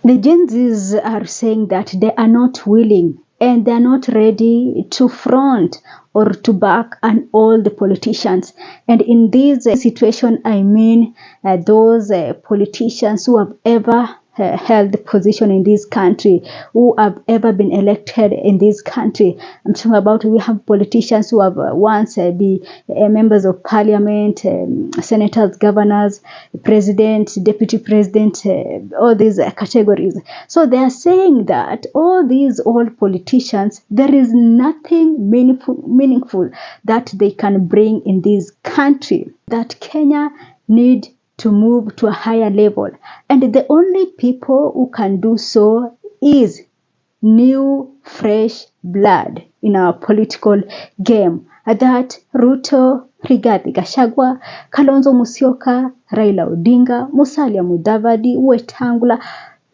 The Gen Zs are saying that they are not willing and they are not ready to front or to back an old politicians. And in this situation, I mean those politicians who have ever held the position in this country, who have ever been elected in this country. I'm talking about, we have politicians who have once been members of parliament, senators, governors, president, deputy president, all these categories. So they are saying that all these old politicians, there is nothing meaningful that they can bring in this country, that Kenya need to move to a higher level. And the only people who can do so is new, fresh blood in our political game. That Ruto, Rigathi Gachagua, Kalonzo Musyoka, Raila Odinga, Musalia Mudavadi, Wetangula,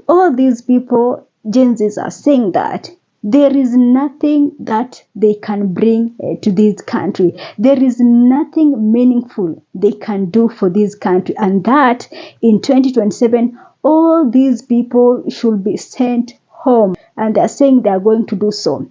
all these people, Gen Zs are saying that there is nothing that they can bring to this country. There is nothing meaningful they can do for this country. And that in 2027, all these people should be sent home. And they're saying they're going to do so.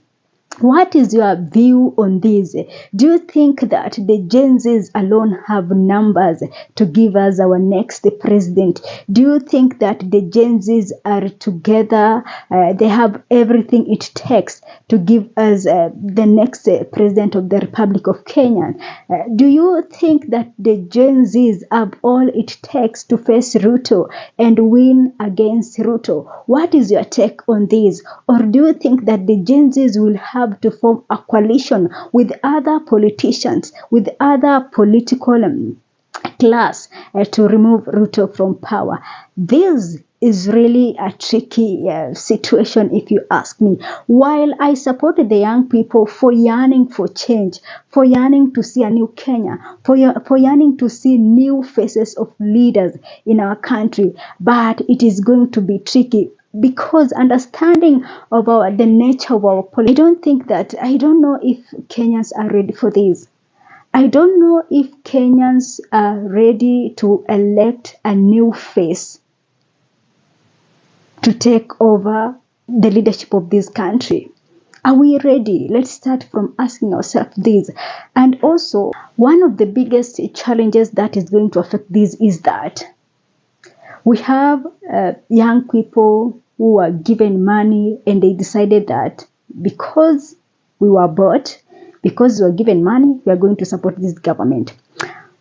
What is your view on this? Do you think that the Gen Zs alone have numbers to give us our next president? Do you think that the Gen Zs are together? They have everything it takes to give us the next president of the Republic of Kenya? Do you think that the Gen Zs have all it takes to face Ruto and win against Ruto? What is your take on this? Or do you think that the Gen Zs will have to form a coalition with other politicians, with other political class to remove Ruto from power? This is really a tricky situation, if you ask me. While I support the young people for yearning for change, for yearning to see a new Kenya, for yearning to see new faces of leaders in our country, but it is going to be tricky, because understanding of the nature of our politics, I don't know if Kenyans are ready for this. I don't know if Kenyans are ready to elect a new face to take over the leadership of this country. Are we ready? Let's start from asking ourselves this. And also, one of the biggest challenges that is going to affect this is that we have young people who are given money and they decided that because we were bought, because we were given money, we are going to support this government.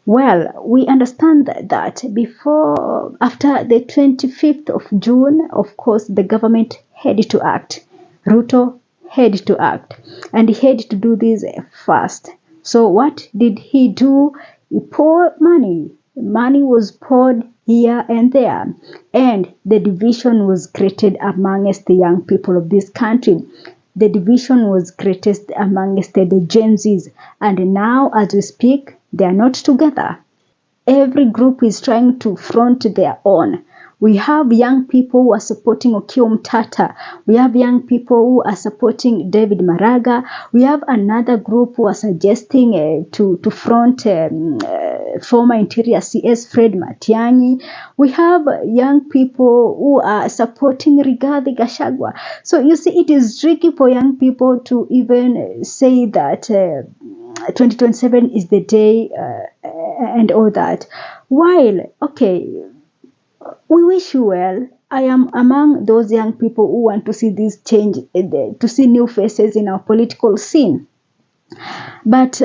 Well, we understand that after the 25th of June, of course, the government had to act. Ruto had to act, and he had to do this fast. So what did he do? He poured money. Money was poured here and there, and the division was created amongst the young people of this country. The division was created amongst the Gen Zs, and now as we speak, they are not together. Every group is trying to front their own. We have young people who are supporting Okiya Mtata. We have young people who are supporting David Maraga. We have another group who are suggesting to front former Interior CS Fred Matiang'i. We have young people who are supporting Rigathi Gachagua. So you see, it is tricky for young people to even say that 2027 is the day and all that. While, okay, we wish you well. I am among those young people who want to see this change, to see new faces in our political scene. But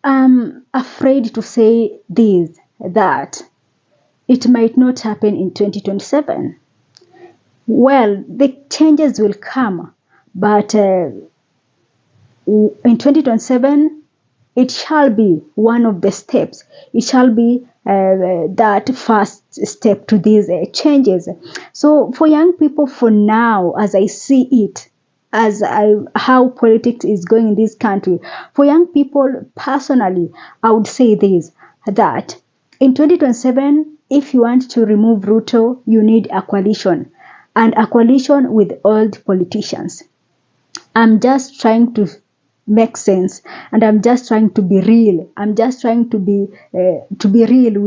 I'm afraid to say this, that it might not happen in 2027. Well, the changes will come, but in 2027, it shall be one of the steps. It shall be that first step to these changes. So for young people, for now, as I see it, how politics is going in this country, for young people personally, I would say this, that in 2027, if you want to remove Ruto, you need a coalition, and a coalition with old politicians. I'm just trying to make sense, and I'm just trying to be real. I'm just trying to be real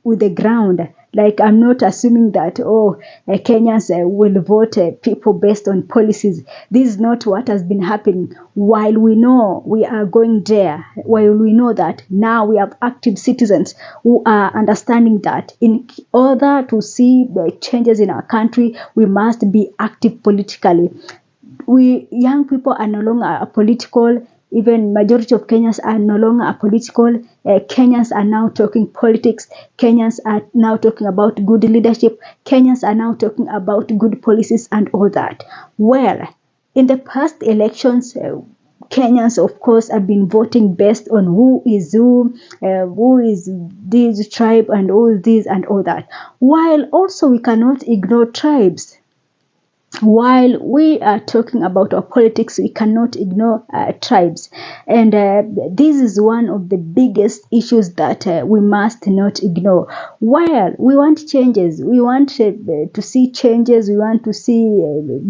with the ground. Like, I'm not assuming that, Kenyans will vote people based on policies. This is not what has been happening. While we know we are going there, while we know that now we have active citizens who are understanding that in order to see the changes in our country, we must be active politically. We young people are no longer political. Even majority of Kenyans are no longer political. Kenyans are now talking politics. Kenyans are now talking about good leadership. Kenyans are now talking about good policies and all that. Well, in the past elections, Kenyans, of course, have been voting based on who is this tribe and all this and all that. While also we cannot ignore tribes. While we are talking about our politics, we cannot ignore tribes. And this is one of the biggest issues that we must not ignore. While we want changes, we want to see changes, we want to see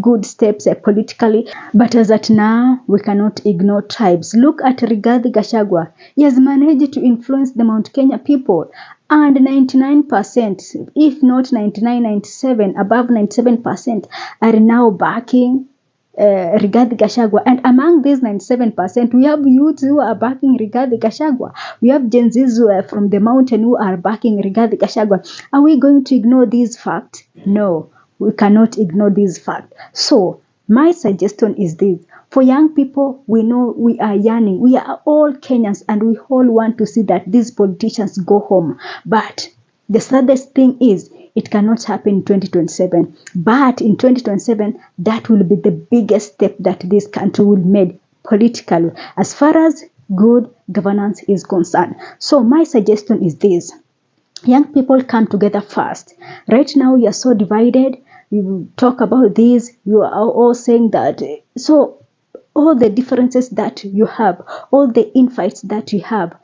good steps politically. But as at now, we cannot ignore tribes. Look at Rigathi Gachagua. He has managed to influence the Mount Kenya people. And 99%, if not 99, 97, above 97% are now backing Rigathi Gachagua. And among these 97%, we have youths who are backing Rigathi Gachagua. We have Gen Zs who are from the mountain who are backing Rigathi Gachagua. Are we going to ignore these facts? No, we cannot ignore these facts. So, my suggestion is this. For young people, we know we are yearning. We are all Kenyans and we all want to see that these politicians go home. But the saddest thing is it cannot happen in 2027. But in 2027, that will be the biggest step that this country will make politically as far as good governance is concerned. So my suggestion is this. Young people come together first. Right now, you are so divided. You talk about this. You are all saying that. So all the differences that you have, all the infights that you have,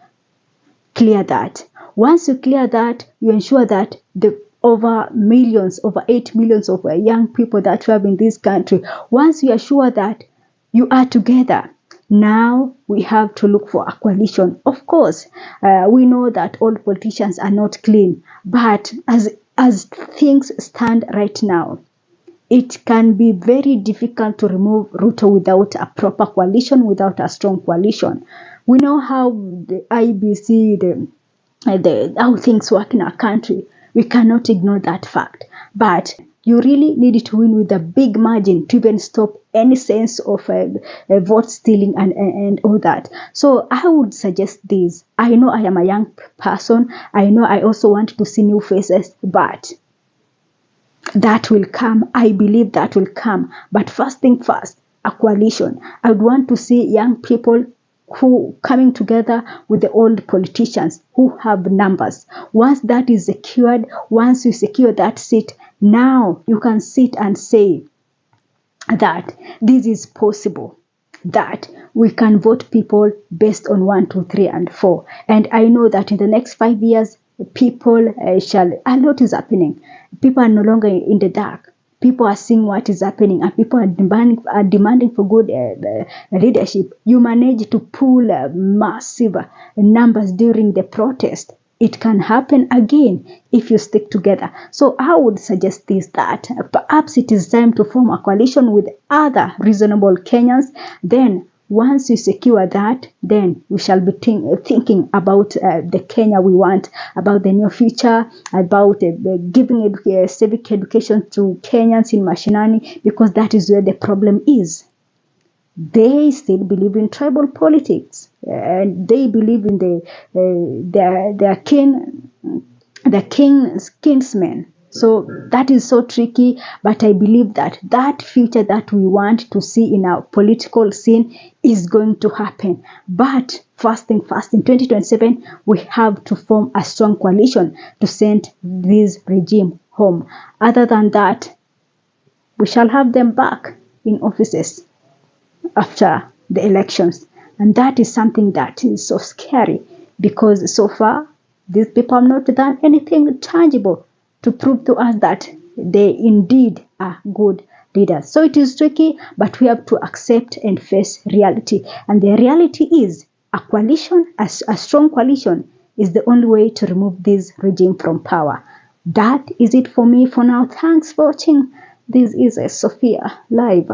clear that. Once you clear that, you ensure that the over 8 millions of young people that you have in this country, once you are sure that you are together, now we have to look for a coalition. Of course, we know that all politicians are not clean, but as things stand right now, it can be very difficult to remove Ruto without a proper coalition, without a strong coalition. We know how the IBC, how things work in our country. We cannot ignore that fact. But you really need to win with a big margin to even stop any sense of vote stealing and all that. So I would suggest this. I know I am a young person. I know I also want to see new faces, but that will come. I believe that will come. But first thing first, a coalition. I would want to see young people who coming together with the old politicians who have numbers. Once that is secured, once you secure that seat, now you can sit and say that this is possible, that we can vote people based on 1, 2, 3, and 4. And I know that in the next 5 years, people a lot is happening. People are no longer in the dark. People are seeing what is happening, and people are demanding for good leadership. You manage to pull massive numbers during the protest. It can happen again if you stick together. So I would suggest this, that perhaps it is time to form a coalition with other reasonable Kenyans. Then once you secure that, then we shall be thinking about the Kenya we want, about the near future, about giving civic education to Kenyans in mashinani, because that is where the problem is. They still believe in tribal politics, and they believe in their kinsmen. So that is so tricky, but I believe that that future that we want to see in our political scene is going to happen. But first thing first, in 2027, we have to form a strong coalition to send this regime home. Other than that, we shall have them back in offices after the elections. And that is something that is so scary, because so far, these people have not done anything tangible to prove to us that they indeed are good leaders. So it is tricky, but we have to accept and face reality. And the reality is a coalition, a strong coalition, is the only way to remove this regime from power. That is it for me for now. Thanks for watching. This is a Sophia Live.